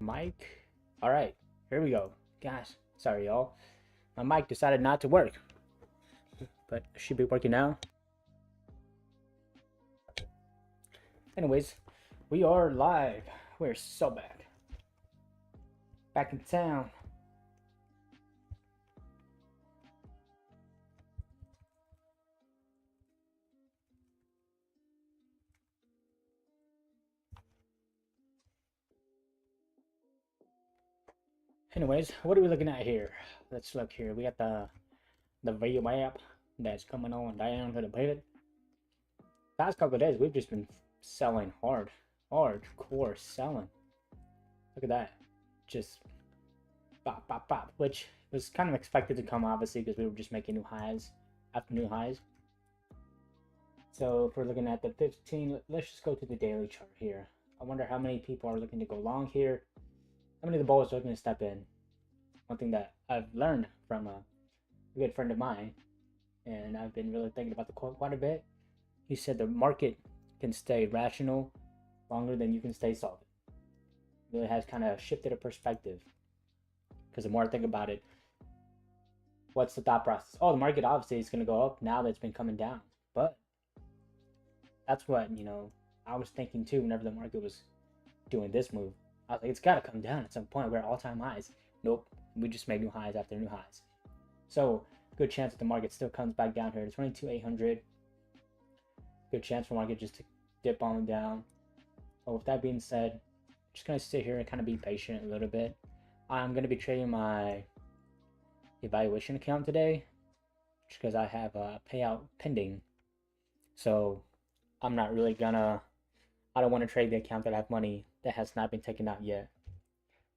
Mic. All right, here we go. Gosh, sorry y'all. My mic decided not to work, but it should be working now. Anyways, we are live. We're so back. Back in town. Anyways, what are we looking at here? Let's look here. We got the VWAP that's coming on down to the pivot. Past couple of days, we've just been selling hardcore selling. Look at that, just pop, pop, pop. Which was kind of expected to come, obviously, because we were just making new highs after new highs. So if we're looking at the 15, let's just go to the daily chart here. I wonder how many people are looking to go long here. How many of the bulls are looking to step in? One thing that I've learned from a good friend of mine, and I've been really thinking about the quote quite a bit. He said the market can stay rational longer than you can stay solid. It really has kind of shifted a perspective. Because the more I think about it, what's the thought process? Oh, the market obviously is going to go up now that it's been coming down. But that's what, I was thinking too whenever the market was doing this move. I was like, it's got to come down at some point. We're at all-time highs. Nope. We just made new highs after new highs. So, good chance that the market still comes back down here to 22,800. Good chance for the market just to dip on down. But with that being said, I'm just going to sit here and kind of be patient a little bit. I'm going to be trading my evaluation account today just because I have a payout pending. So, I'm not really gonna, I don't want to trade the account that I have money that has not been taken out yet.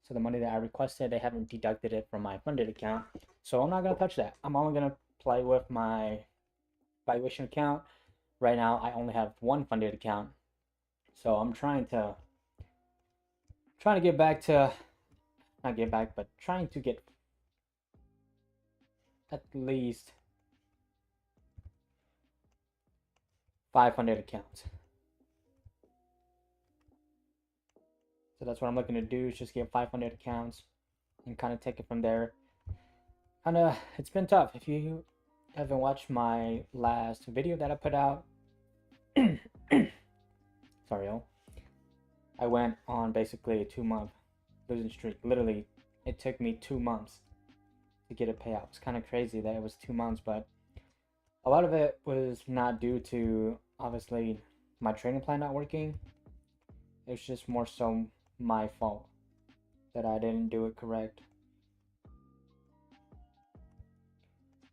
So the money that I requested, they haven't deducted it from my funded account. So I'm not going to touch that. I'm only going to play with my valuation account. Right now, I only have one funded account. So I'm trying to get back to, not get back, but trying to get at least 500 accounts. So that's what I'm looking to do, is just get 500 accounts and kind of take it from there. It's been tough. If you haven't watched my last video that I put out, sorry y'all, I went on basically a 2-month losing streak. Literally, it took me 2 months to get a payout. It's kind of crazy that it was 2 months, but a lot of it was not due to, obviously, my trading plan not working. It's just more so my fault that I didn't do it correct.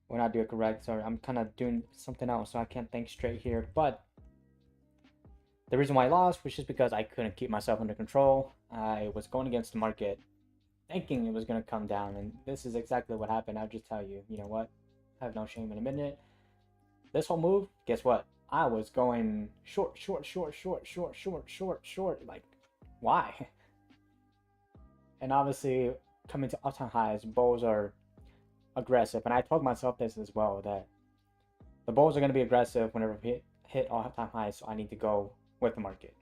Or not do it correct, sorry. I'm kind of doing something else, so I can't think straight here. But the reason why I lost was just because I couldn't keep myself under control. I was going against the market, thinking it was going to come down, and this is exactly what happened. I'll just tell you, you know what? I have no shame in admitting it. This whole move, guess what? I was going short. Like, why? And obviously, coming to all-time highs, bulls are aggressive. And I told myself this as well, that the bulls are going to be aggressive whenever we hit all-time highs, so I need to go with the market.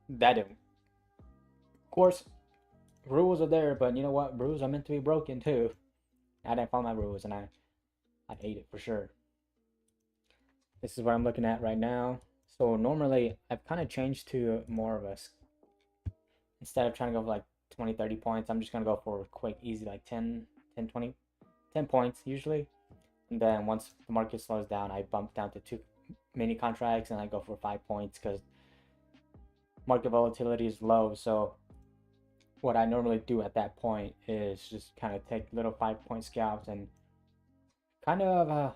That didn't. Of course, rules are there, but you know what? Rules are meant to be broken too. I didn't follow my rules, and I ate it for sure. This is what I'm looking at right now. So normally, I've kind of changed to more of a, instead of trying to go for like 20, 30 points, I'm just going to go for quick, easy, like 10, 20, 10 points usually. And then once the market slows down, I bump down to 2 mini contracts and I go for 5 points because market volatility is low. So what I normally do at that point is just kind of take little 5-point scalps and kind of,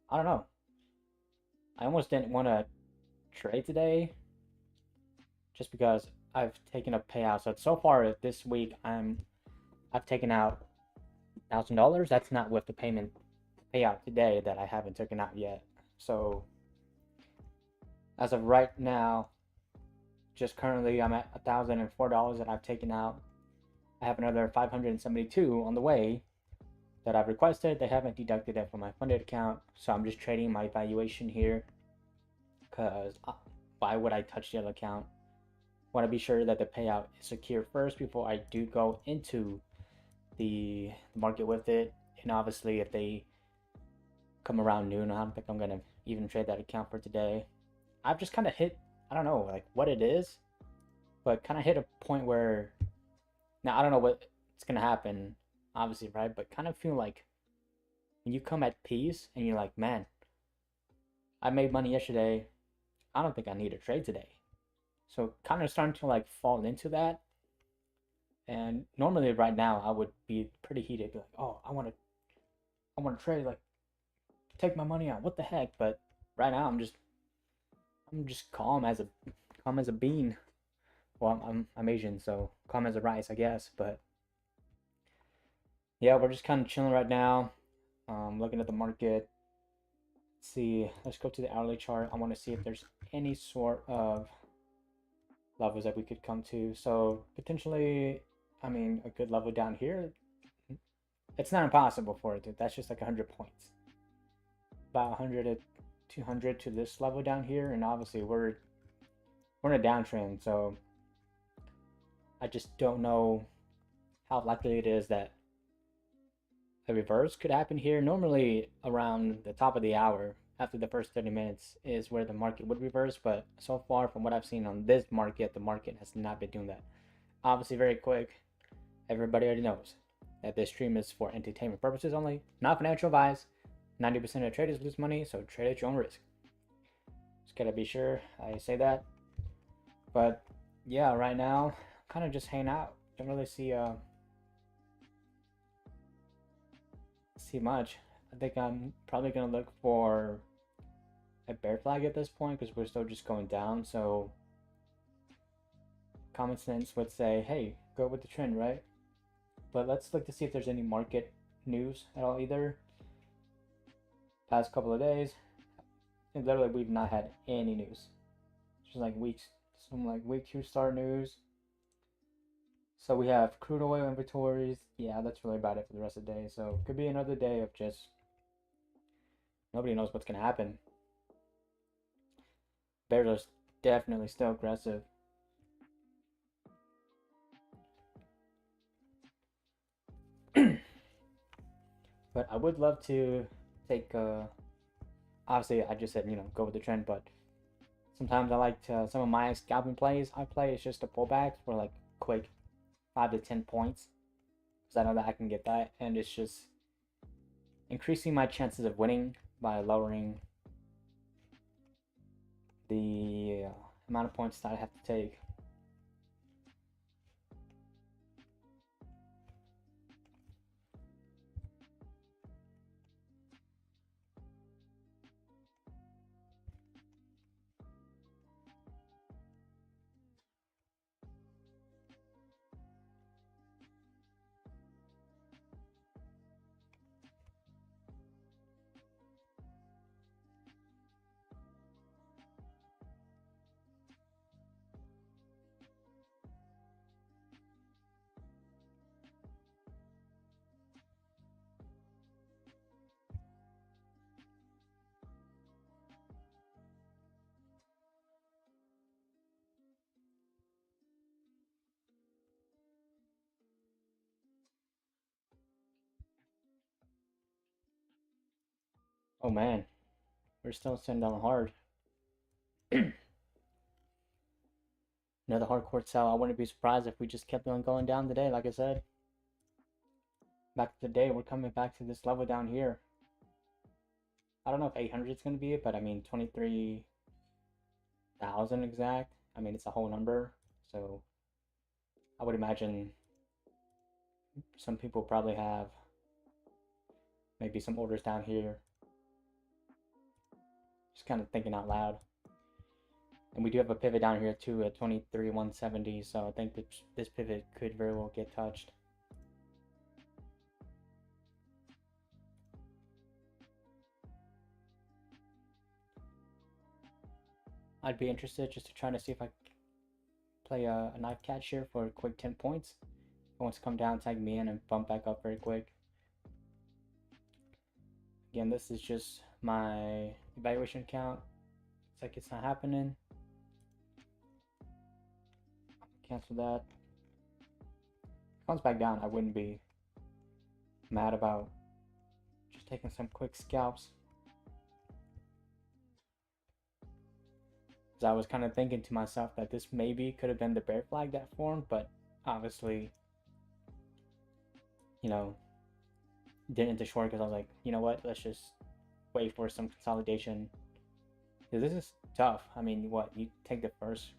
I don't know. I almost didn't want to trade today just because I've taken a payout. So far this week, I've taken out $1,000. That's not with the payout today that I haven't taken out yet. So as of right now, just currently I'm at $1,004 that I've taken out. I have another 572 on the way that I've requested. They haven't deducted it from my funded account, so I'm just trading my valuation here because why would I touch the other account? Want to be sure that the payout is secure first before I do go into the market with it. And obviously, if they come around noon, I don't think I'm gonna even trade that account for today. I've just kind of hit, I don't know, like what it is, but kind of hit a point where now I don't know what's gonna happen, obviously, right? But kind of feel like when you come at peace and you're like, man, I made money yesterday. I don't think I need a trade today. So kind of starting to like fall into that. And normally right now I would be pretty heated, be like, oh, I want to trade, like take my money out. What the heck? But right now I'm just calm as a bean. Well, I'm Asian, so calm as a rice, I guess. But yeah, we're just kind of chilling right now. Looking at the market. Let's see, let's go to the hourly chart. I want to see if there's any sort of levels that we could come to. So potentially, I mean, a good level down here. It's not impossible for it, dude. That's just like 100 points. About 100 to 200 to this level down here, and obviously we're in a downtrend, so I just don't know how likely it is that a reverse could happen here. Normally around the top of the hour, after the first 30 minutes, is where the market would reverse, but so far from what I've seen on this market, the market has not been doing that. Obviously very quick, everybody already knows that this stream is for entertainment purposes only, not financial advice. 90% of traders lose money, so trade at your own risk. Just gotta be sure I say that. But yeah, right now, I'm kind of just hanging out. Don't really see much. I think I'm probably gonna look for a bear flag at this point because we're still just going down. So common sense would say, hey, go with the trend, right? But let's look to see if there's any market news at all either. Past couple of days, and literally we've not had any news. Just like some like week 2 start news. So we have crude oil inventories. Yeah, that's really about it for the rest of the day. So could be another day of just nobody knows what's gonna happen. Bears are definitely still aggressive. But I would love to take obviously I just said, you know, go with the trend, but sometimes I like to, some of my scalping plays I play is just a pullback for like quick 5 to 10 points because I know that I can get that, and it's just increasing my chances of winning by lowering the amount of points that I have to take. Oh man, we're still sitting down hard. Another hardcore sell. I wouldn't be surprised if we just kept on going down today. Like I said, back to the day, we're coming back to this level down here. I don't know if 800 is going to be it, but I mean 23,000 exact. I mean, it's a whole number, so I would imagine some people probably have maybe some orders down here. Just kind of thinking out loud. And we do have a pivot down here too at 23,170, so I think that this pivot could very well get touched. I'd be interested just to try to see if I play a knife catch here for a quick 10 points. If it wants to come down, tag me in, and bump back up very quick. Again, this is just my evaluation account. Looks like it's not happening. Cancel that. Comes back down, I wouldn't be mad about just taking some quick scalps. Because I was kind of thinking to myself that this maybe could have been the bear flag that formed, but obviously, you know, didn't into short because I was like, you know what, let's just wait for some consolidation. Because this is tough. I mean, what, you take the first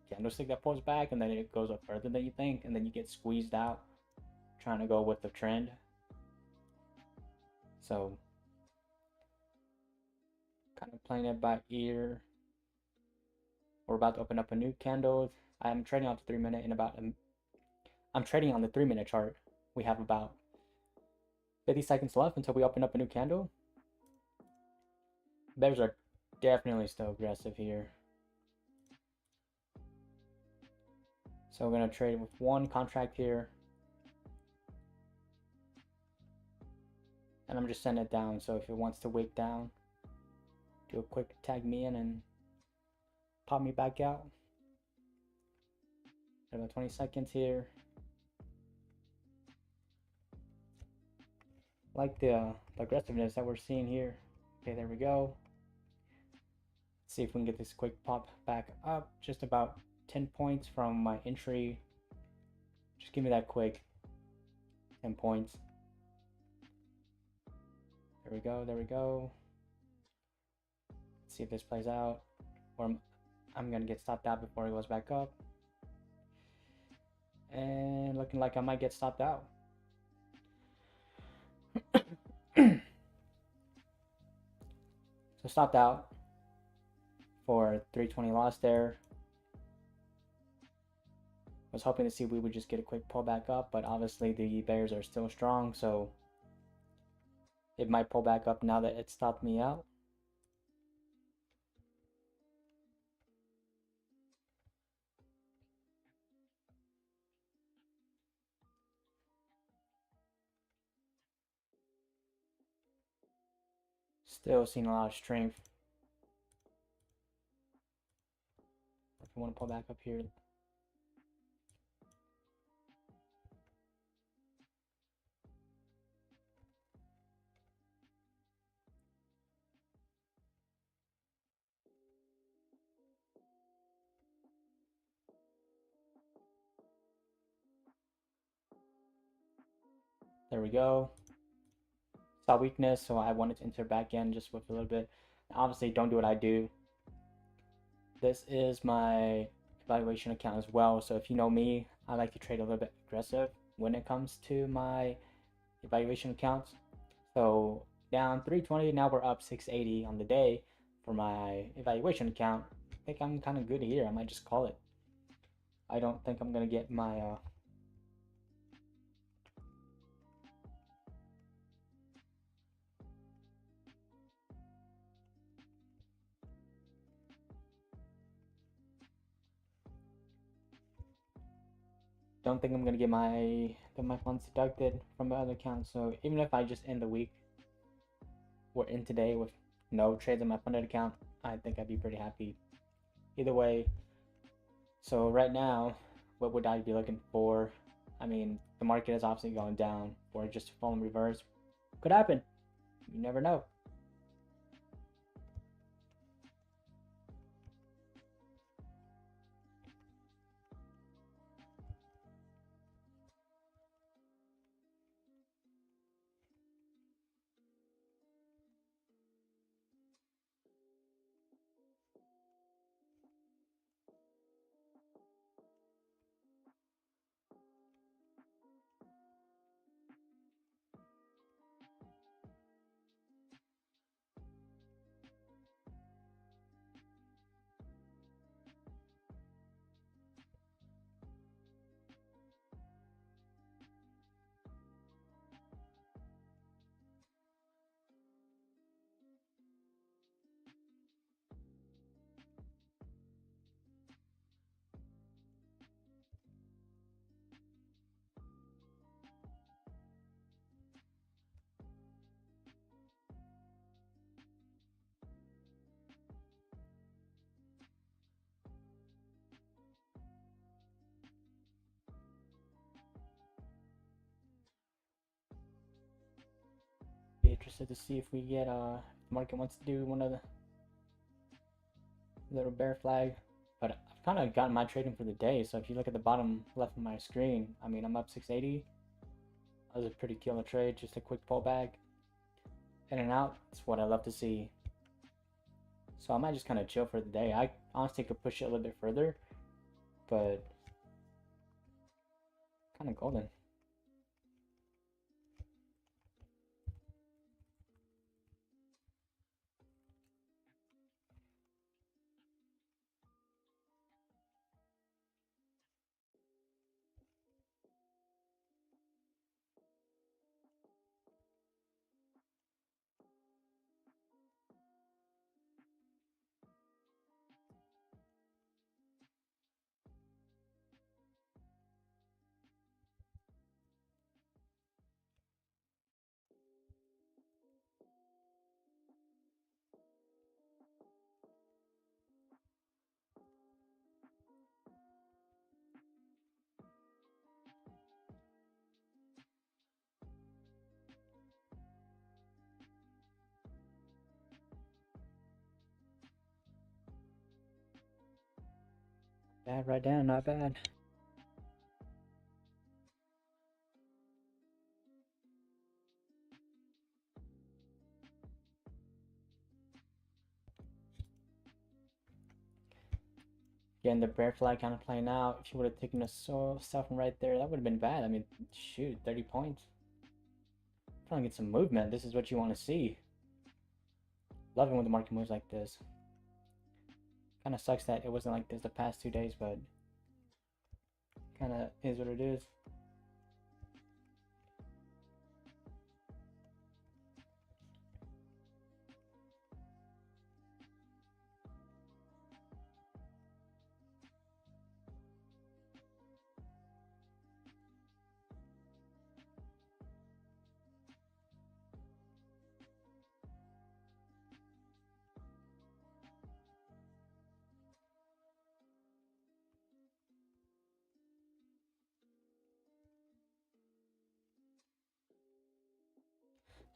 candlestick that pulls back and then it goes up further than you think, and then you get squeezed out trying to go with the trend. So kind of playing it by ear. We're about to open up a new candle. I'm trading on the 3 minute in about I'm trading on the 3 minute chart. We have about 50 seconds left until we open up a new candle. Bears are definitely still aggressive here. So we're going to trade with one contract here. And I'm just sending it down. So if it wants to wick down, do a quick tag me in and pop me back out. About 20 seconds here. Like the aggressiveness that we're seeing here. Okay, there we go. Let's see if we can get this quick pop back up. Just about 10 points from my entry. Just give me that quick 10 points. There we go, there we go. Let's see if this plays out. Or I'm gonna get stopped out before it goes back up. And looking like I might get stopped out. So stopped out for 320 loss there. Was hoping to see if we would just get a quick pull back up, but obviously the bears are still strong, so it might pull back up now that it stopped me out. Still seeing a lot of strength. If you want to pull back up here. There we go. Saw weakness, so I wanted to enter back in just with a little bit. Obviously, don't do what I do. This is my evaluation account as well, so if you know me, I like to trade a little bit aggressive when it comes to my evaluation accounts. So down 320, now we're up 680 on the day for my evaluation account. I think I'm kind of good here. I might just call it. I don't think I'm gonna get my don't think I'm gonna get my funds deducted from my other account. So even if I just end the week, we're in today with no trades on my funded account, I think I'd be pretty happy. Either way. So right now, what would I be looking for? I mean, the market is obviously going down, or just to fall in reverse. Could happen. You never know. interested to see if we get the market wants to do one of the little bear flag. But I've kind of gotten my trading for the day. So if you look at the bottom left of my screen, I mean, I'm up 680. That was a pretty killer trade, just a quick pullback. In and out, it's what I love to see. So I might just kind of chill for the day. I honestly could push it a little bit further, but kind of golden. Bad right down, not bad. Again, the bear flag kind of playing out. If you would have taken a stuff from right there, that would have been bad. I mean, shoot, 30 points. Trying to get some movement. This is what you want to see. Loving when the market moves like this. Kind of sucks that it wasn't like this the past 2 days, but kind of is what it is.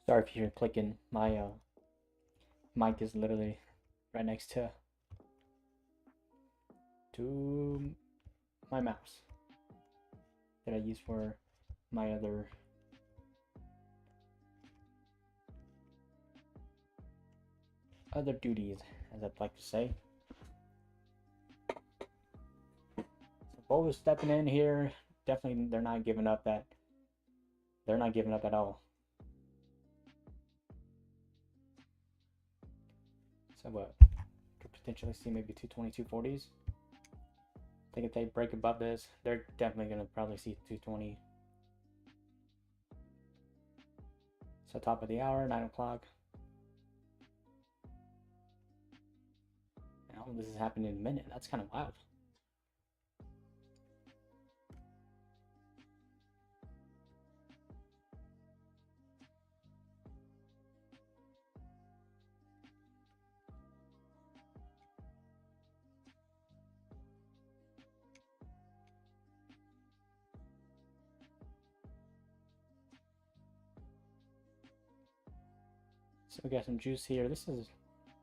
Sorry if you're clicking. My mic is literally right next to my mouse that I use for my other duties, as I'd like to say. So Bull is stepping in here. Definitely, they're not giving up that. They're not giving up at all. So what? Could potentially see maybe 220, 240s. I think if they break above this, they're definitely going to probably see 220. So top of the hour, 9 o'clock. Now this is happening in a minute. That's kind of wild. So we got some juice here. This is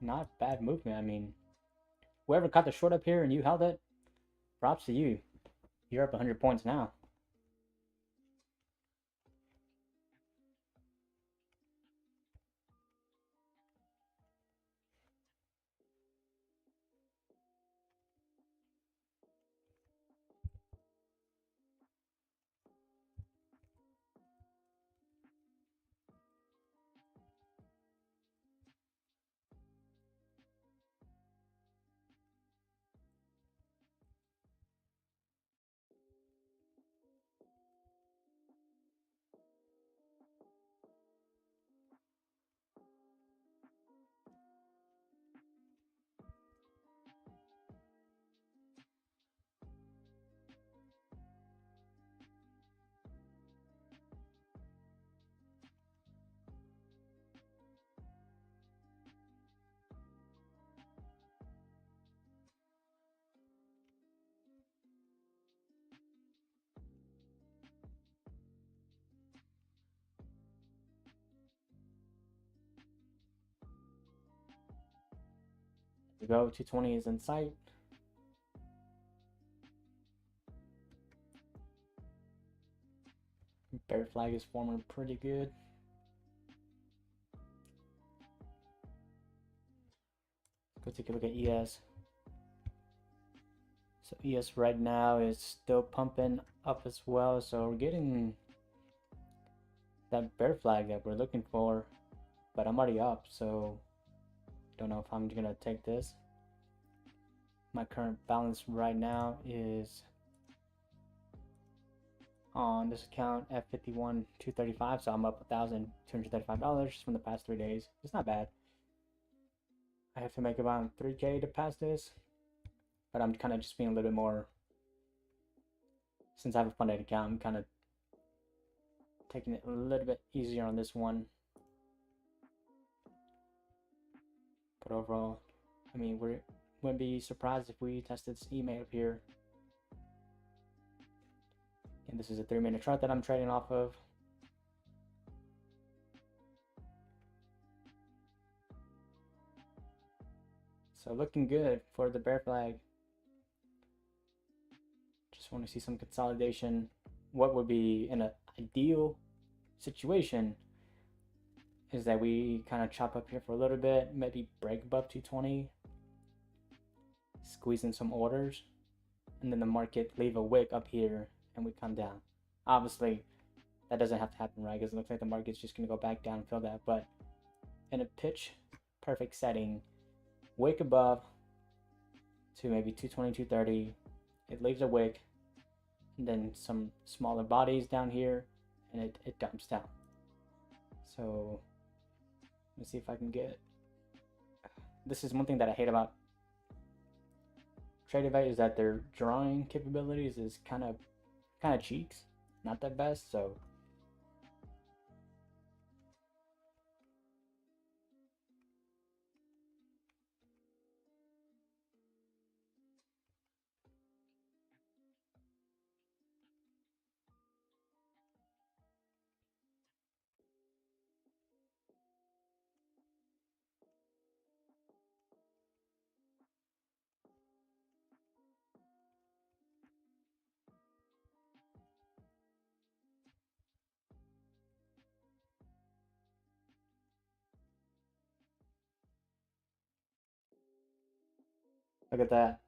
not bad movement. I mean, whoever caught the short up here and you held it, props to you. You're up 100 points now. go. 220 is in sight. Bear flag is forming pretty good. Go take a look at ES. So ES right now is still pumping up as well. So we're getting that bear flag that we're looking for, but I'm already up, so don't know if I'm gonna take this. My current balance right now is on this account at 51,235, so I'm up $1,235 from the past 3 days. It's not bad. I have to make about 3K to pass this, but I'm kind of just being a little bit more, since I have a funded account, I'm kind of taking it a little bit easier on this one. But overall, I mean, we wouldn't be surprised if we tested this email up here. And this is a 3-minute chart that I'm trading off of. So looking good for the bear flag. Just want to see some consolidation. What would be in an ideal situation is that we kind of chop up here for a little bit, maybe break above 220, squeeze in some orders, and then the market leave a wick up here and we come down. Obviously, that doesn't have to happen, right? Because it looks like the market's just going to go back down and fill that. But in a pitch perfect setting, wick above to maybe 220, 230, it leaves a wick, and then some smaller bodies down here, and it dumps down. So let's see if I can get. This is one thing that I hate about TradeAvate is that their drawing capabilities is kind of cheeks, not the best. So look at that.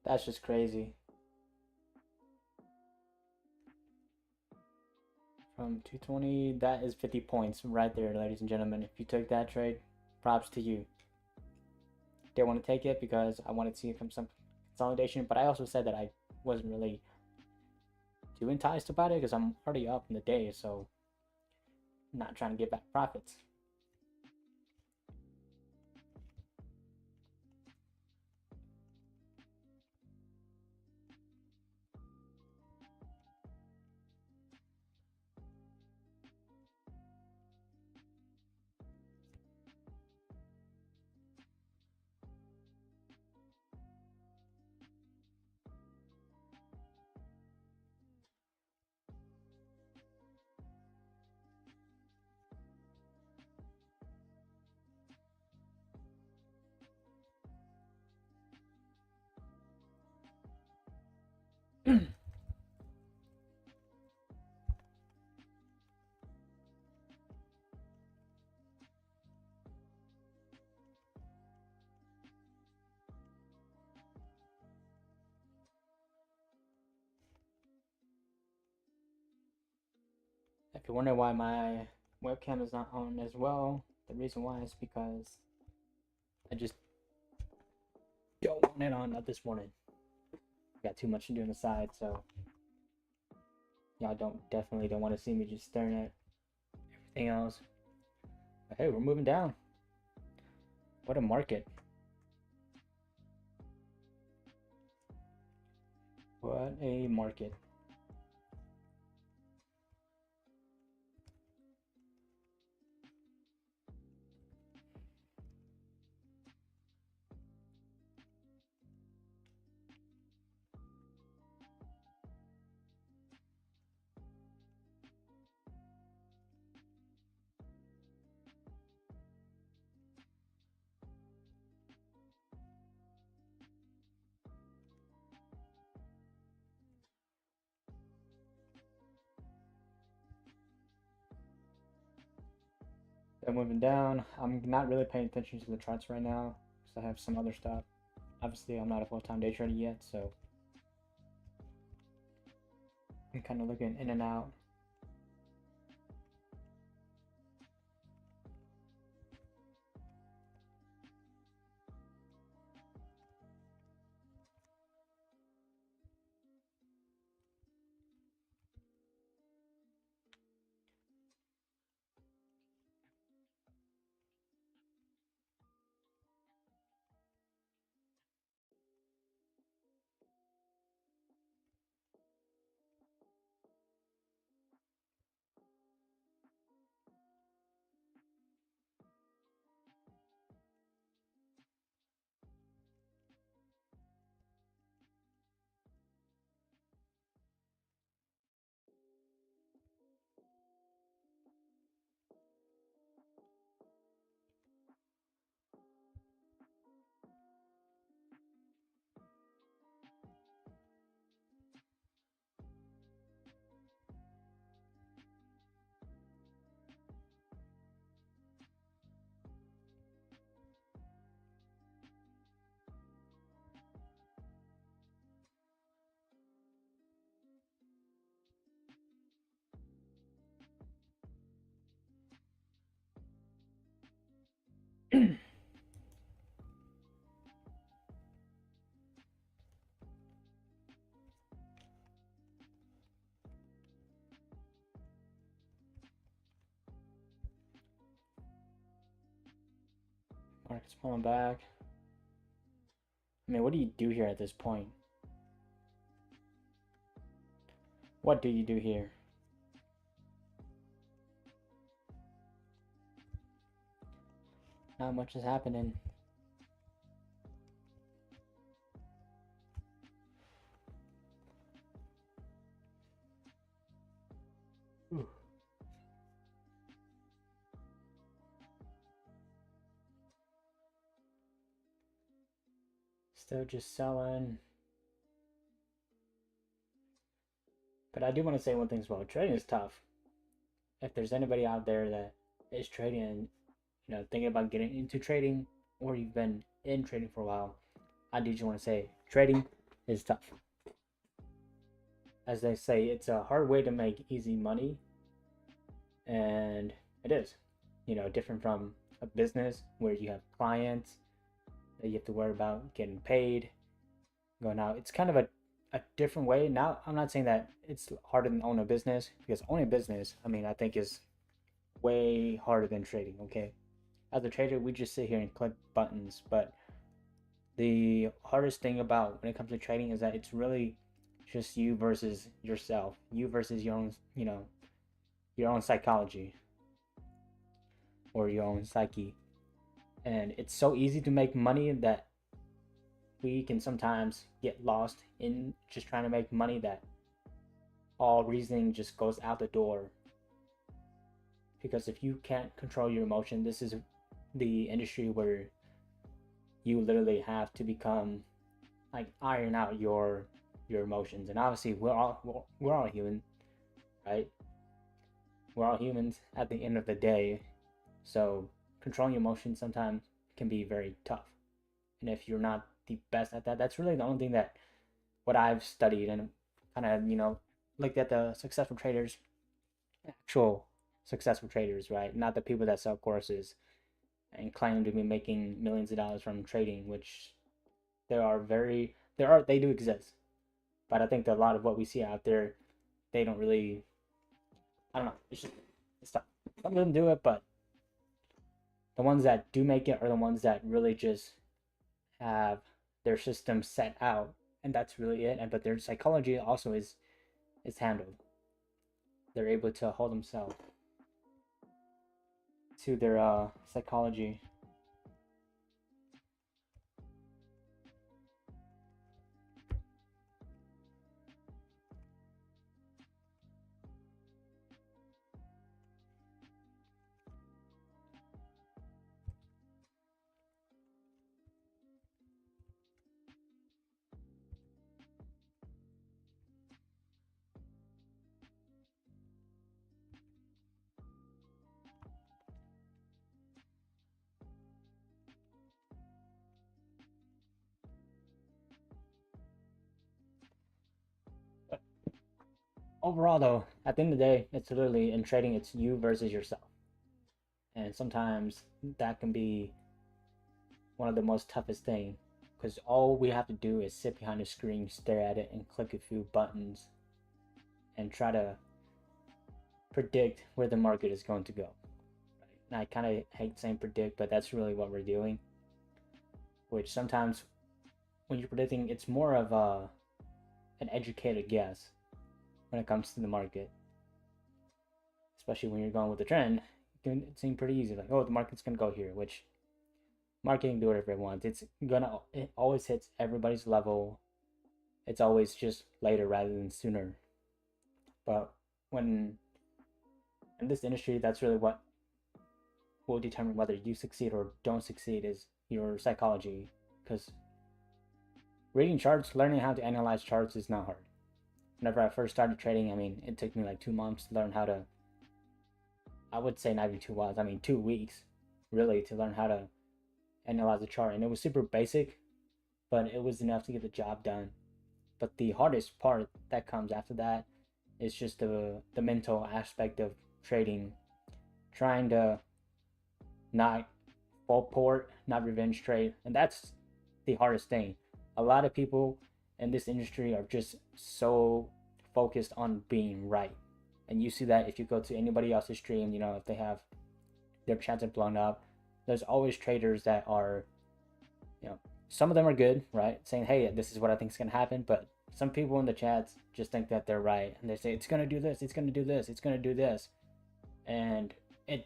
That's just crazy. From 220, that is 50 points right there, ladies and gentlemen. If you took that trade, props to you. Didn't want to take it because I wanted to see some consolidation, but I also said that I wasn't really too enticed about it because I'm already up in the day, so I'm not trying to get back profits. If you wonder why my webcam is not on as well, the reason why is because I just don't want it on up this morning. Got too much to do on the side, so y'all definitely don't want to see me just staring at everything else. But hey, we're moving down. What a market. What a market. Still moving down. I'm not really paying attention to the charts right now because I have some other stuff. Obviously, I'm not a full-time day trader yet, so I'm kind of looking in and out. Market's pulling back. I mean, what do you do here at this point? What do you do here? Not much is happening. Ooh. Still just selling. But I do want to say one thing as well. Trading is tough. If there's anybody out there that is trading and thinking about getting into trading, or you've been in trading for a while, I do just want to say trading is tough. As they say, it's a hard way to make easy money, and it is. Different from a business where you have clients that you have to worry about getting paid, going out. It's kind of a different way. Now, I'm not saying that it's harder than owning a business, because owning a business, I think is way harder than trading, okay? As a trader, we just sit here and click buttons, but the hardest thing about when it comes to trading is that it's really just you versus yourself, you versus your own, your own psychology or your own psyche. And it's so easy to make money that we can sometimes get lost in just trying to make money, that all reasoning just goes out the door. Because if you can't control your emotion, this is the industry where you literally have to become iron out your emotions. And obviously we're all human, right? We're all humans at the end of the day, so controlling your emotions sometimes can be very tough. And if you're not the best at that, that's really the only thing that what I've studied and kind of looked at the successful traders, actual successful traders, right? Not the people that sell courses and claim to be making millions of dollars from trading, which they do exist. But I think that a lot of what we see out there, they don't really, I don't know, it's tough. Some of them do it, but the ones that do make it are the ones that really just have their system set out, and that's really it. But their psychology also is handled. They're able to hold themselves to their psychology. overall though, at the end of the day, it's literally in trading, it's you versus yourself. And sometimes that can be one of the most toughest things, because all we have to do is sit behind the screen, stare at it, and click a few buttons and try to predict where the market is going to go. And I kind of hate saying predict, but that's really what we're doing. Which sometimes when you're predicting, it's more of an educated guess when it comes to the market. Especially when you're going with the trend, it can seem pretty easy. Like, oh, the market's going to go here, which marketing do whatever it wants. It always hits everybody's level. It's always just later rather than sooner. But when in this industry, that's really what will determine whether you succeed or don't succeed is your psychology. Because reading charts, learning how to analyze charts is not hard. Whenever I first started trading, I mean, it took me like 2 months to learn how to, I would say not even 2 months, I mean 2 weeks, really, to learn how to analyze the chart. And it was super basic, but it was enough to get the job done. But the hardest part that comes after that is just the mental aspect of trading, trying to not full port, not revenge trade. And that's the hardest thing. A lot of people in this industry are just so focused on being right. And you see that if you go to anybody else's stream, you know, if they have their chats are blown up, there's always traders that are, you know, some of them are good, right? Saying, hey, this is what I think is going to happen. But some people in the chats just think that they're right. And they say, it's going to do this, it's going to do this, it's going to do this. And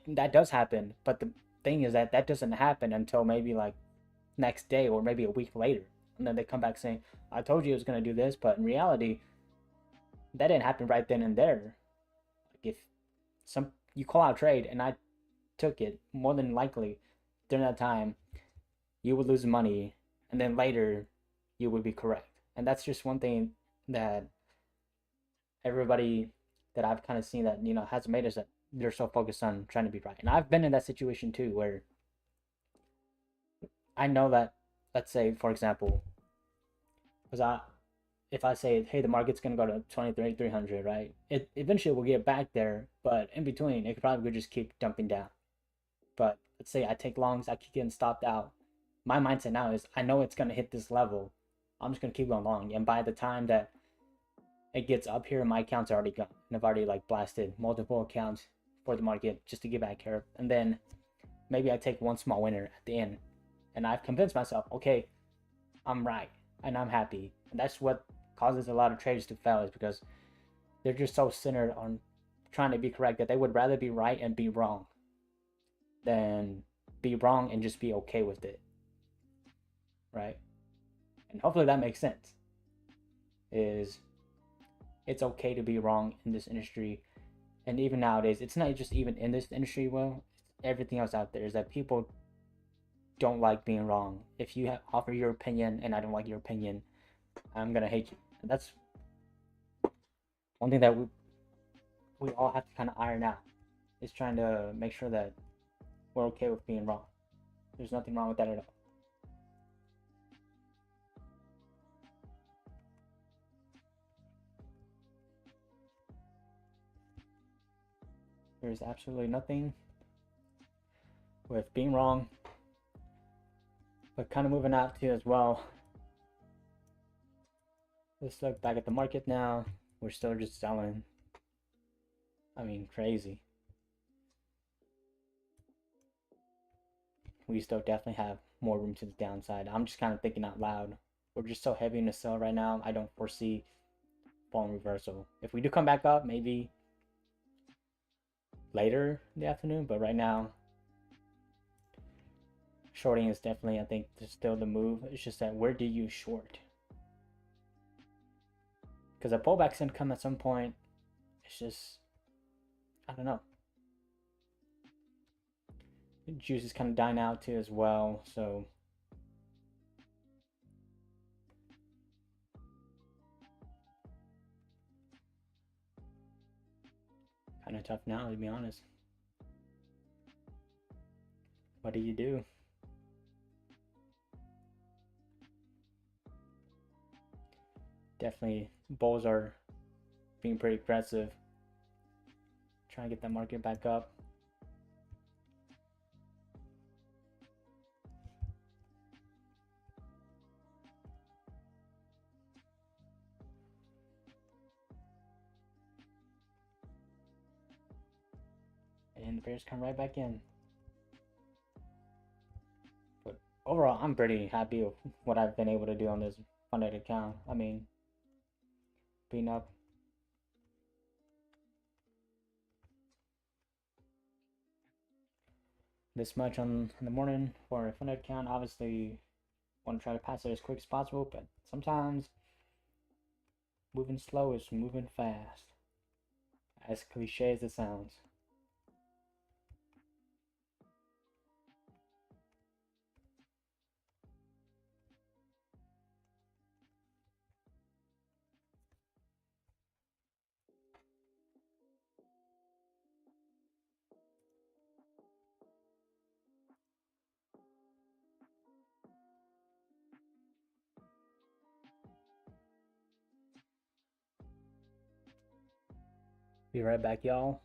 that does happen. But the thing is that doesn't happen until maybe like next day or maybe a week later. And then they come back saying, I told you it was going to do this. But in reality, that didn't happen right then and there. Like if you call out trade and I took it, more than likely during that time, you would lose money, and then later you would be correct. And that's just one thing that everybody that I've kind of seen that, you know, has made us that they're so focused on trying to be right. And I've been in that situation too, where I know that, let's say, for example, because if I say, hey, the market's gonna go to 23,300, right? It eventually will get back there, but in between, it could probably just keep dumping down. But let's say I take longs, I keep getting stopped out. My mindset now is I know it's gonna hit this level. I'm just gonna keep going long, and by the time that it gets up here, my accounts are already gone, and I've already like blasted multiple accounts for the market just to get back here. And then maybe I take one small winner at the end, and I've convinced myself, okay, I'm right, and I'm happy. And that's what causes a lot of traders to fail, is because they're just so centered on trying to be correct that they would rather be right and be wrong than be wrong and just be okay with it, right? And hopefully that makes sense. Is it's okay to be wrong in this industry, and even nowadays, it's not just even in this industry. Well, everything else out there is that people don't like being wrong. If you offer your opinion and I don't like your opinion, I'm gonna hate you. And that's one thing that we all have to kind of iron out, is trying to make sure that we're okay with being wrong. There's nothing wrong with that at all. There's absolutely nothing with being wrong. But kind of moving out to as well. Let's look back at the market now. We're still just selling. I mean, crazy. We still definitely have more room to the downside. I'm just kind of thinking out loud. We're just so heavy in the sell right now. I don't foresee falling reversal. If we do come back up, maybe later in the afternoon. But right now, shorting is definitely, I think, still the move. It's just that where do you short? Because a pullback's gonna come at some point. It's just, I don't know. The juice is kind of dying out too as well, so kind of tough now, to be honest. What do you do? Definitely, bulls are being pretty aggressive. Trying to get that market back up. And the bears come right back in. But overall, I'm pretty happy with what I've been able to do on this funded account. I mean, being up this much in the morning for a funded account. Obviously, want to try to pass it as quick as possible, but sometimes moving slow is moving fast. As cliche as it sounds. Be right back, y'all.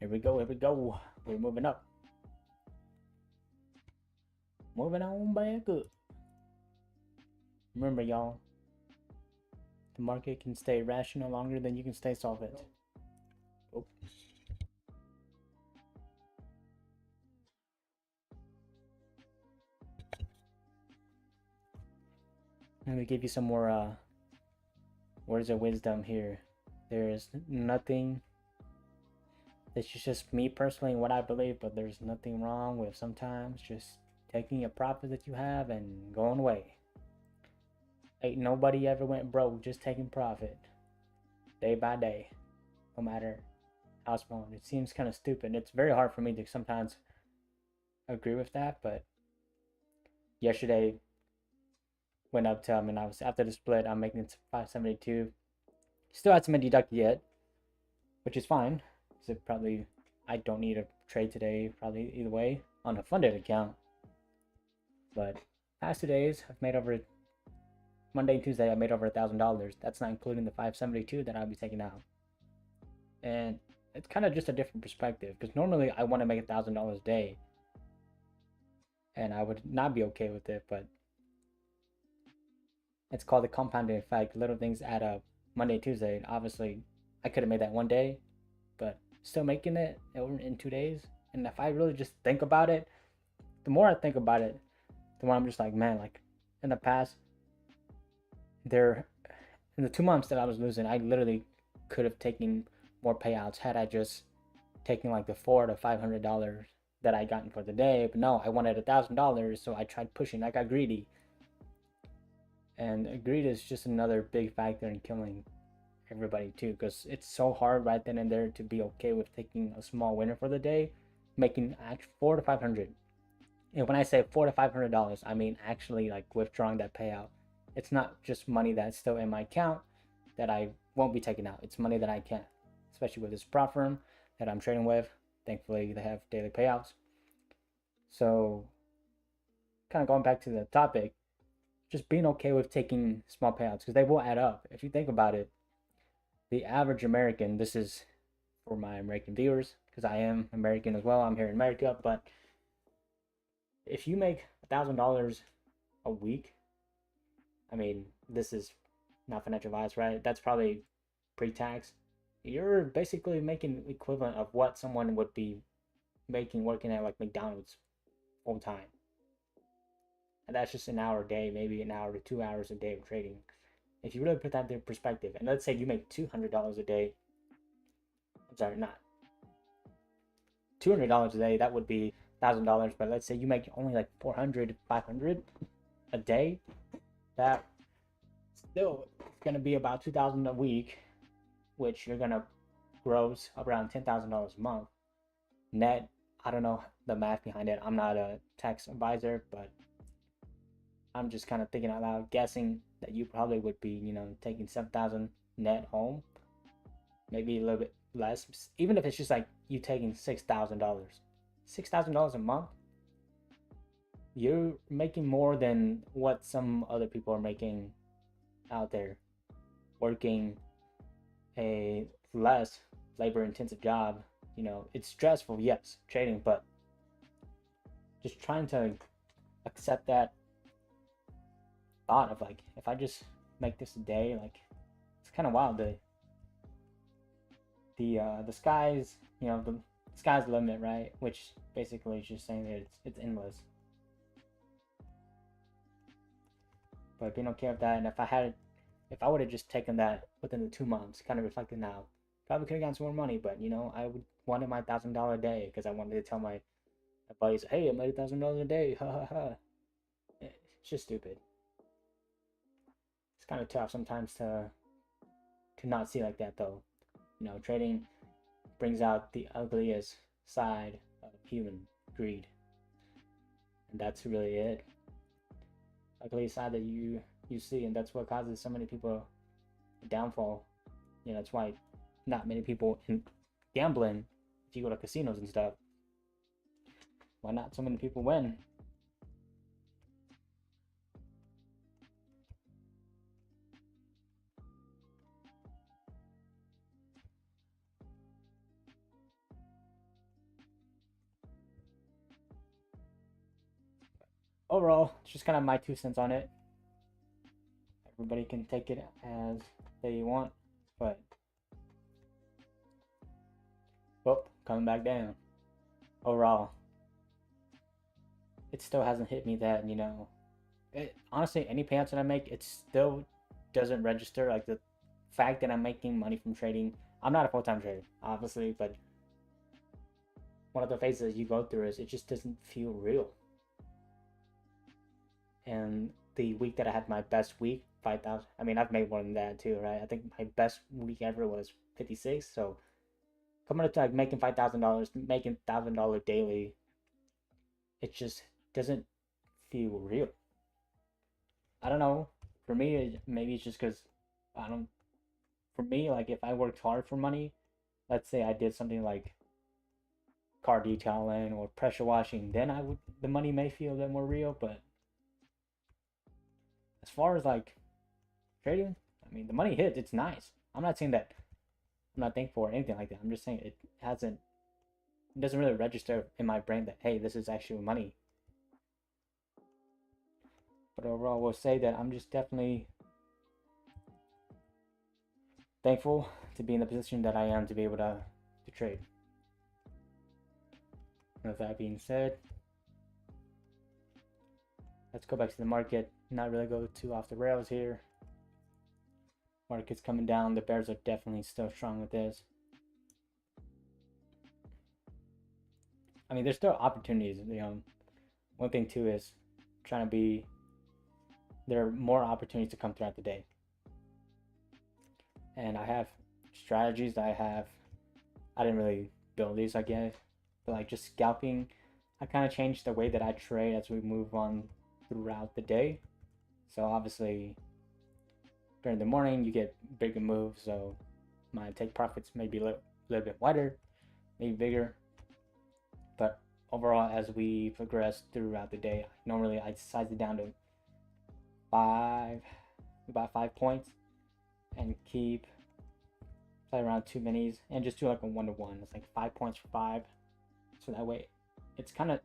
Here we go, here we go. We're moving up. Moving on back up. Remember, y'all, the market can stay rational longer than you can stay solvent. Oh. Let me give you some more words of wisdom here. There's nothing, this is just me personally and what I believe, but there's nothing wrong with sometimes just taking a profit that you have and going away. Ain't nobody ever went broke just taking profit day by day, no matter how small. It seems kind of stupid. It's very hard for me to sometimes agree with that, but yesterday went up to, I mean, I was after the split, I'm making it 572. Still had some deducted yet, which is fine. Because it probably, I don't need a trade today, probably either way, on a funded account. But past 2 days, I've made over, Monday and Tuesday, I made over $1,000. That's not including the 572 that I'll be taking out. And it's kind of just a different perspective, because normally I want to make $1,000 a day, and I would not be okay with it, but it's called the compounding effect. Little things add up. Monday, Tuesday, obviously I could have made that one day, but still making it in 2 days. And if I really just think about it, the more I think about it, the more I'm just like, man, like in the past, in the 2 months that I was losing, I literally could have taken more payouts had I just taken like the $400 to $500 that I gotten for the day. But no, I wanted $1,000, so I tried pushing. I got greedy. And greed is just another big factor in killing everybody too, because it's so hard right then and there to be okay with taking a small winner for the day, making $400 to $500. And when I say $400 to $500, I mean actually like withdrawing that payout. It's not just money that's still in my account that I won't be taking out. It's money that I can't, especially with this prop firm that I'm trading with. Thankfully, they have daily payouts. So, kind of going back to the topic, just being okay with taking small payouts, because they will add up. If you think about it, the average American, this is for my American viewers, because I am American as well, I'm here in America, but if you make $1,000 a week, I mean, this is not financial advice, right? That's probably pre-tax. You're basically making equivalent of what someone would be making working at like McDonald's full time. And that's just an hour a day, maybe an hour to 2 hours a day of trading. If you really put that into perspective, and let's say you make $200 a day, I'm sorry, not $200 a day, that would be $1,000. But let's say you make only like 400, 500 a day, that still gonna be about 2,000 a week, which you're gonna gross around $10,000 a month net. I don't know the math behind it. I'm not a tax advisor, but I'm just kind of thinking out loud, guessing that you probably would be, taking 7,000 net home, maybe a little bit less. Even if it's just like you taking $6,000 a month, you're making more than what some other people are making out there, working a less labor-intensive job. It's stressful, yes, trading, but just trying to accept that thought of like, if I just make this a day, like, it's kind of wild. The sky's, the sky's the limit, right? Which basically is just saying that it's endless. But being okay with that, and if I would have just taken that within the 2 months, kind of reflecting now, probably could have gotten some more money. But I would wanted my $1,000 a day, because I wanted to tell my buddies, hey, I made $1,000 a day, ha ha ha. It's just stupid. It's kind of tough sometimes to not see like that, though. Trading brings out the ugliest side of human greed, and that's really it. Ugly side that you see, and that's what causes so many people downfall. That's why not many people in gambling, if you go to casinos and stuff, why not so many people win? overall, it's just kind of my 2 cents on it. Everybody can take it as they want, but whoop, coming back down. Overall, it still hasn't hit me that, honestly, any payouts that I make, it still doesn't register. Like the fact that I'm making money from trading. I'm not a full-time trader, obviously, but one of the phases you go through is it just doesn't feel real. And the week that I had my best week, 5,000. I mean, I've made more than that too, right? I think my best week ever was 56. So coming up to like making $5,000, making $1,000 daily, it just doesn't feel real. I don't know. For me, maybe it's just because I don't. For me, like if I worked hard for money, let's say I did something like car detailing or pressure washing, then the money may feel a bit more real. But as far as like trading, I mean, the money hits. It's nice. I'm not saying that I'm not thankful or anything like that. I'm just saying it doesn't really register in my brain that, hey, this is actually money. But overall, we'll say that I'm just definitely thankful to be in the position that I am to be able to trade. And with that being said, let's go back to the market. Not really go too off the rails here. Market's coming down. The bears are definitely still strong with this. I mean, there's still opportunities. One thing too is there are more opportunities to come throughout the day. And I have strategies that I didn't really build these, I guess. But like just scalping, I kind of changed the way that I trade as we move on throughout the day. So obviously, during the morning, you get bigger moves. So my take profits may be a little bit wider, maybe bigger. But overall, as we progress throughout the day, normally I size it down to about 5 points, and keep play around 2 minis and just do like a 1-to-1. It's like 5 points for 5. So that way, it's not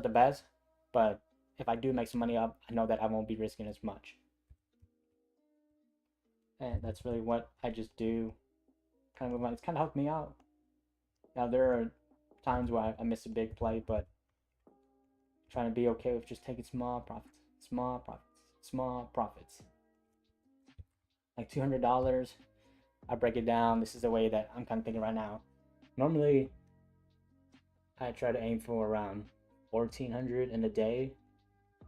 the best, but if I do make some money up, I know that I won't be risking as much. And that's really what I just do. Kind of move on. It's kind of helped me out. Now there are times where I miss a big play, but trying to be okay with just taking small profits. Like $200. I break it down. This is the way that I'm kind of thinking right now. Normally, I try to aim for around 1,400 in a day,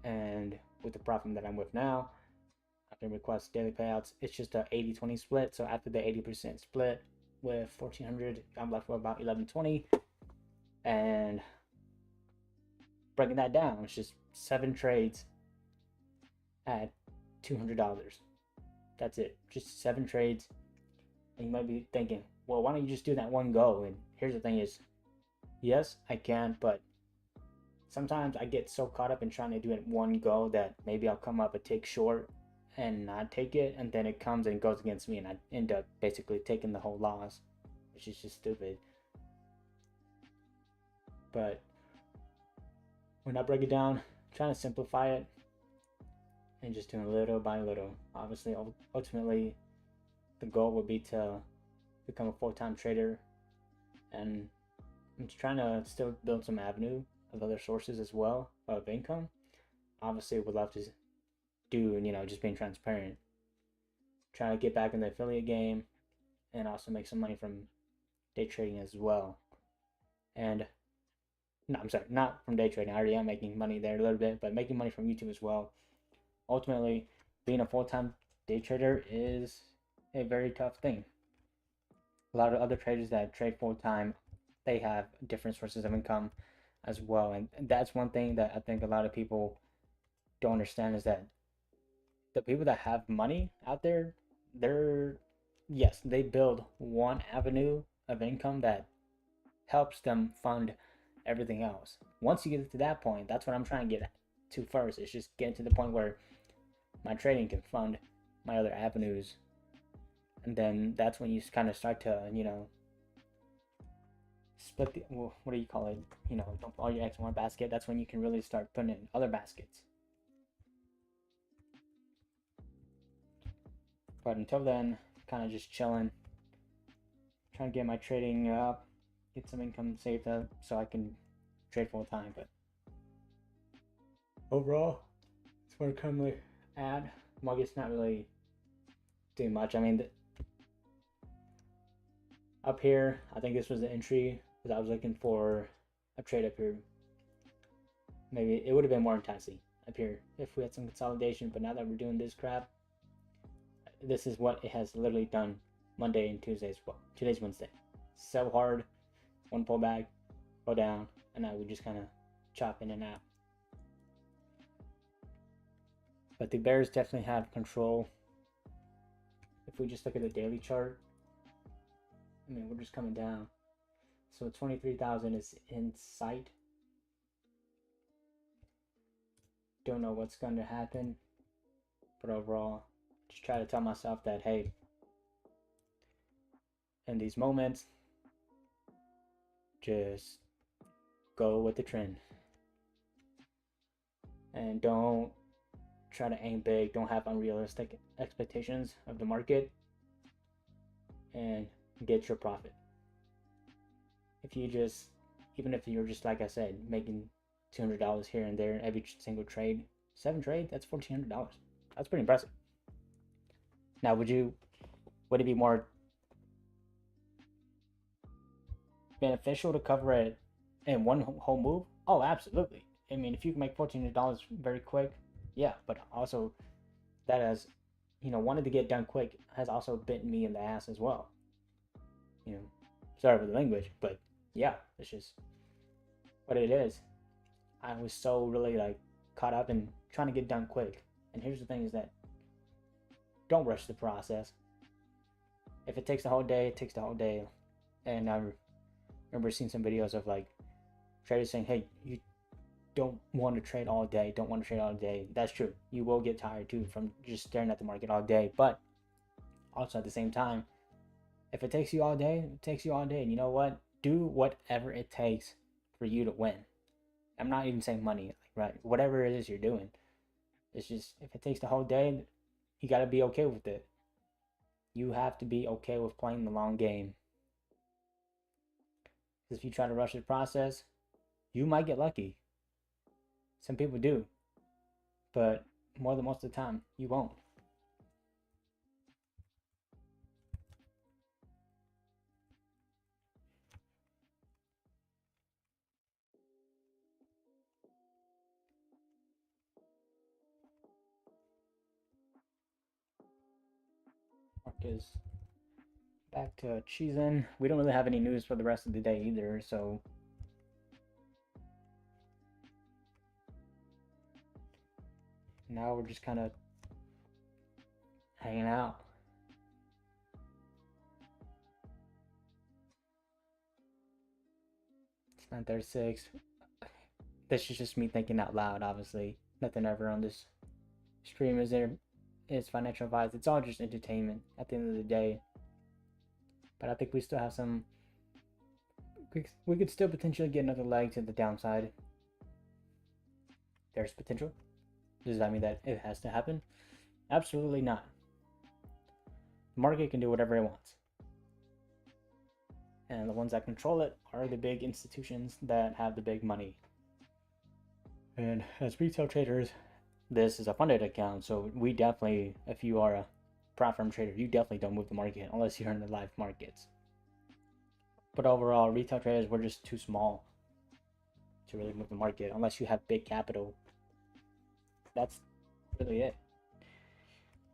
and with the profit that I'm with now, I can request daily payouts. It's just a 80-20 split. So after the 80% split with 1,400, I'm left with about 1,120. And breaking that down, it's just 7 trades at $200. That's it. Just 7 trades. And you might be thinking, well, why don't you just do that one go? And here's the thing is, yes, I can, but sometimes I get so caught up in trying to do it one go that maybe I'll come up a tick short and not take it, and then it comes and goes against me, and I end up basically taking the whole loss, which is just stupid. But when I break it down, trying to simplify it and just doing little by little. Obviously, ultimately, the goal would be to become a full-time trader, and I'm just trying to still build some avenue of other sources as well of income. Obviously, would love to do, just being transparent, trying to get back in the affiliate game, and also make some money from day trading as well. And no, I'm sorry, not from day trading. I already am making money there a little bit, but making money from YouTube as well. Ultimately, being a full-time day trader is a very tough thing. A lot of other traders that trade full-time, they have different sources of income as well. And that's one thing that I think a lot of people don't understand, is that the people that have money out there, they build one avenue of income that helps them fund everything else. Once you get to that point, that's what I'm trying to get to first. It's just getting to the point where my trading can fund my other avenues. And then that's when you kind of start to, split the, well, what do you call it? You know, don't put all your eggs in one basket. That's when you can really start putting in other baskets. But until then, kind of just chilling, trying to get my trading up, get some income saved up so I can trade full time. But overall, it's where I'm currently at. Market's not really doing much. I mean, up here, I think this was the entry because I was looking for a trade up here. Maybe it would have been more enticing up here if we had some consolidation. But now that we're doing this crap, this is what it has literally done Monday and Tuesdays. Well, today's Wednesday. Sell hard, one pullback, go down, and now we just kind of chop in and out. But the bears definitely have control. If we just look at the daily chart, I mean, we're just coming down. So 23,000 is in sight. Don't know what's going to happen. But overall, just try to tell myself that, hey, in these moments, just go with the trend. And don't try to aim big. Don't have unrealistic expectations of the market. And get your profit. If you just, even if you're just, like I said, making $200 here and there every single trade, 7 trades, that's $1,400. That's pretty impressive. Now, would it be more beneficial to cover it in one whole move? Oh, absolutely. I mean, if you can make $1,400 very quick, yeah, but also that has, you know, wanted to get done quick has also bitten me in the ass as well. You know, sorry for the language, but yeah, it's just what it is. I was so really like caught up in trying to get done quick. And here's the thing is that don't rush the process. If it takes the whole day, it takes the whole day. And I remember seeing some videos of like traders saying, hey, you don't want to trade all day. Don't want to trade all day. That's true. You will get tired too from just staring at the market all day. But also at the same time, if it takes you all day, it takes you all day. And you know what? Do whatever it takes for you to win. I'm not even saying money, right? Whatever it is you're doing. It's just, if it takes the whole day, you got to be okay with it. You have to be okay with playing the long game. Because if you try to rush the process, you might get lucky. Some people do. But more than most of the time, you won't. Marcus, back to cheesing. We don't really have any news for the rest of the day either, so now we're just kind of hanging out. It's 9:36. This is just me thinking out loud, obviously. Nothing ever on this stream is financial advice. It's all just entertainment at the end of the day. But I think we still have some. We could still potentially get another leg to the downside. There's potential. Does that mean that it has to happen? Absolutely not. The market can do whatever it wants. And the ones that control it are the big institutions that have the big money. And as retail traders, this is a funded account, so we definitely, if you are a platform trader, you definitely don't move the market unless you're in the live markets. But overall, retail traders, we're just too small to really move the market unless you have big capital. That's really it.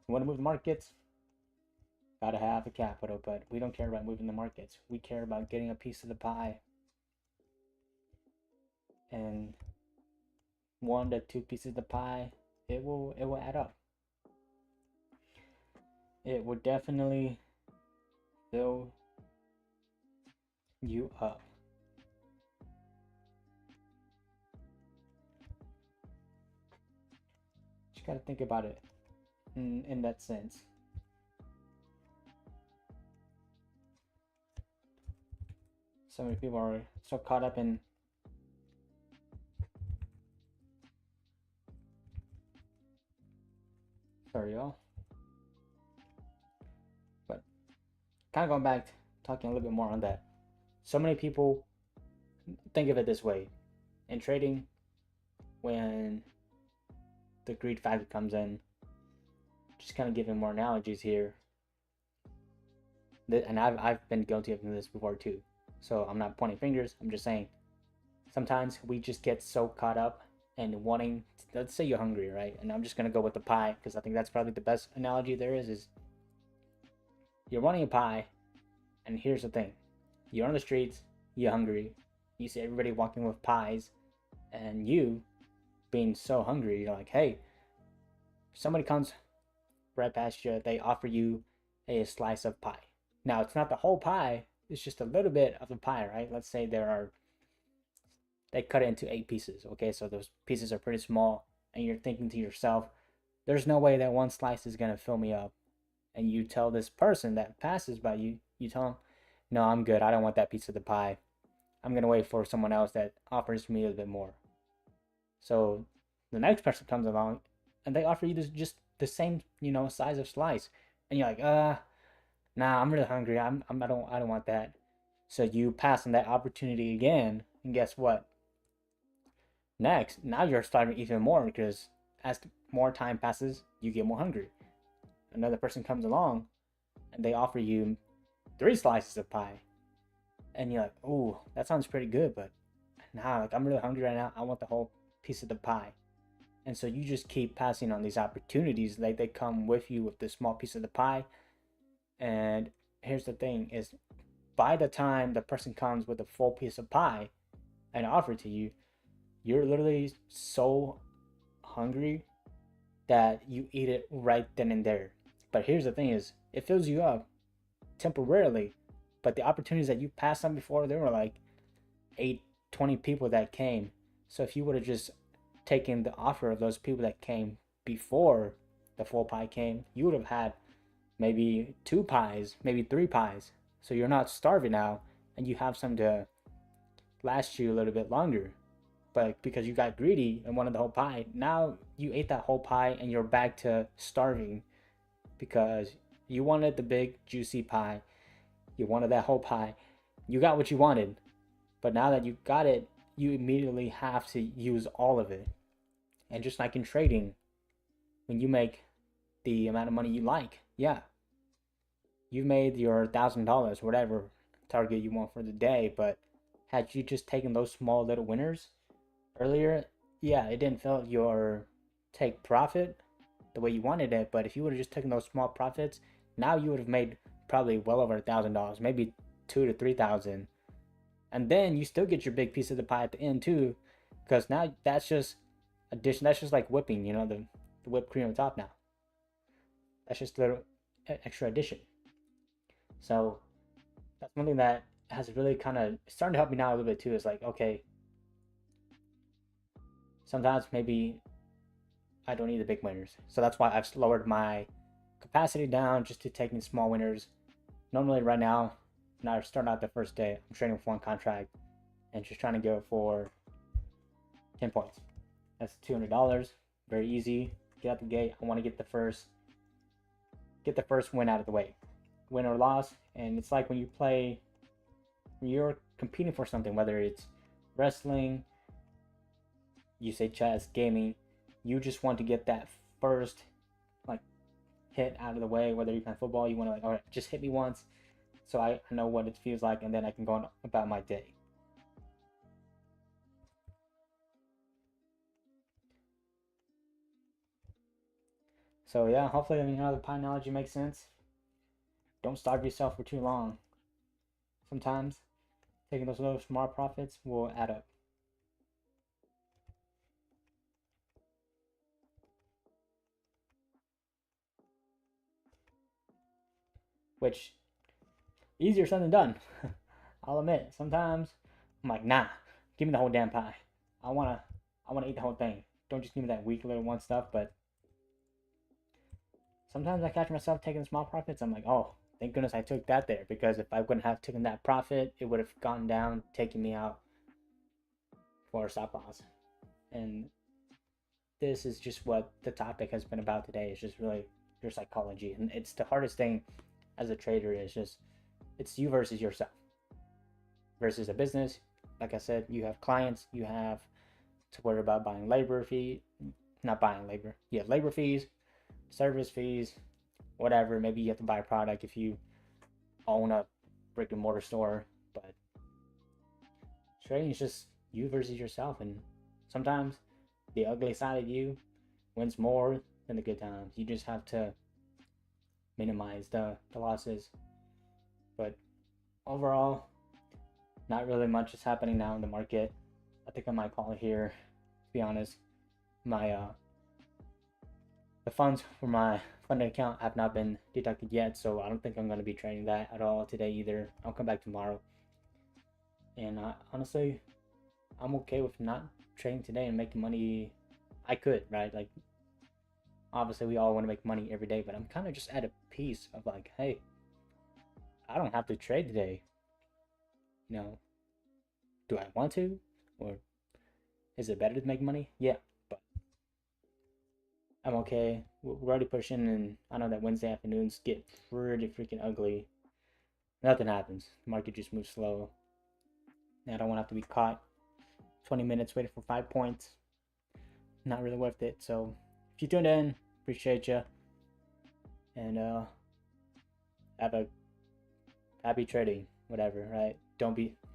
You want to move the markets? Gotta have the capital, but we don't care about moving the markets. We care about getting a piece of the pie. And 1 to 2 pieces of the pie, it will add up. It will definitely fill you up. Just gotta think about it in that sense. So many people are so caught up in sorry y'all. But kind of going back, talking a little bit more on that. So many people think of it this way. In trading, when the greed factor comes in, just kind of giving more analogies here. And I've been guilty of this before too. So I'm not pointing fingers. I'm just saying sometimes we just get so caught up in wanting, let's say you're hungry, right? And I'm just going to go with the pie because I think that's probably the best analogy there is you're wanting a pie. And here's the thing. You're on the streets, you're hungry. You see everybody walking with pies. And you, being so hungry, you're like, hey, somebody comes right past you, they offer you a slice of pie. Now, it's not the whole pie, it's just a little bit of the pie, right? Let's say they cut it into 8 pieces, okay? So those pieces are pretty small, and you're thinking to yourself, there's no way that one slice is gonna fill me up. And you tell this person that passes by you, you tell them, no, I'm good, I don't want that piece of the pie. I'm gonna wait for someone else that offers me a little bit more. So the next person comes along and they offer you this just the same, size of slice. And you're like, nah, I'm really hungry. I don't want that. So you pass on that opportunity again, and guess what? Next, now you're starving even more because as more time passes, you get more hungry. Another person comes along and they offer you 3 slices of pie. And you're like, ooh, that sounds pretty good, but now like I'm really hungry right now. I want the whole piece of the pie. And so you just keep passing on these opportunities, like they come with you with this small piece of the pie. And here's the thing is by the time the person comes with a full piece of pie and offer to you, you're literally so hungry that you eat it right then and there. But here's the thing is it fills you up temporarily, but the opportunities that you passed on before, there were like 20 people that came. So if you would have just taken the offer of those people that came before the full pie came, you would have had maybe 2 pies, maybe 3 pies. So you're not starving now, and you have some to last you a little bit longer. But because you got greedy and wanted the whole pie, now you ate that whole pie and you're back to starving because you wanted the big juicy pie. You wanted that whole pie. You got what you wanted. But now that you got it, you immediately have to use all of it. And just like in trading, when you make the amount of money you like, yeah, you made your $1,000, whatever target you want for the day. But had you just taken those small little winners earlier, yeah, it didn't feel your take profit the way you wanted it. But if you would have just taken those small profits, now you would have made probably well over $1,000, maybe 2 to 3,000. And then you still get your big piece of the pie at the end too, because now that's just addition. That's just like whipping, the whipped cream on top now. That's just a little extra addition. So that's one thing that has really kind of starting to help me now a little bit too. Is like, okay, sometimes maybe I don't need the big winners. So that's why I've lowered my capacity down just to taking small winners. Normally right now, when I start out the first day, I'm trading with one contract and just trying to go for 10 points. That's $200. Very easy. Get out the gate. I want to get the first win out of the way. Win or loss. And it's like when you're competing for something, whether it's wrestling, you say chess, gaming, you just want to get that first hit out of the way. Whether you play football, you want to all right, just hit me once so I know what it feels like, and then I can go on about my day. So yeah, hopefully the pie analogy makes sense. Don't starve yourself for too long. Sometimes taking those little small profits will add up. Which easier said than done. I'll admit, sometimes I'm like, nah, give me the whole damn pie. I wanna eat the whole thing. Don't just give me that weak little one stuff. But sometimes I catch myself taking small profits. I'm like, oh, thank goodness I took that there, because if I wouldn't have taken that profit, it would have gone down, taking me out for a stop loss. And this is just what the topic has been about today. It's just really your psychology, and it's the hardest thing as a trader. Is just, it's you versus yourself versus a business. Like I said, you have clients, you have to worry about buying labor fee, not buying labor. You have labor fees, service fees, whatever. Maybe you have to buy a product if you own a brick and mortar store. But trading is just you versus yourself, and sometimes the ugly side of you wins more than the good times. You just have to minimize the losses. But overall, not really much is happening now in the market. I think I might call it here, to be honest. My the funds for my funding account have not been deducted yet, so I don't think I'm going to be trading that at all today either. I'll come back tomorrow. And honestly, I'm okay with not trading today and making money. I could, right? Like, obviously we all want to make money every day, but I'm kind of just at a peace of like, hey, I don't have to trade today. You know, do I want to? Or is it better to make money? Yeah, but I'm okay. We're already pushing, and I know that Wednesday afternoons get pretty freaking ugly. Nothing happens. The market just moves slow. And I don't want to have to be caught 20 minutes waiting for 5 points. Not really worth it. So if you tuned in, appreciate you. And have a happy trading, whatever, right? Don't be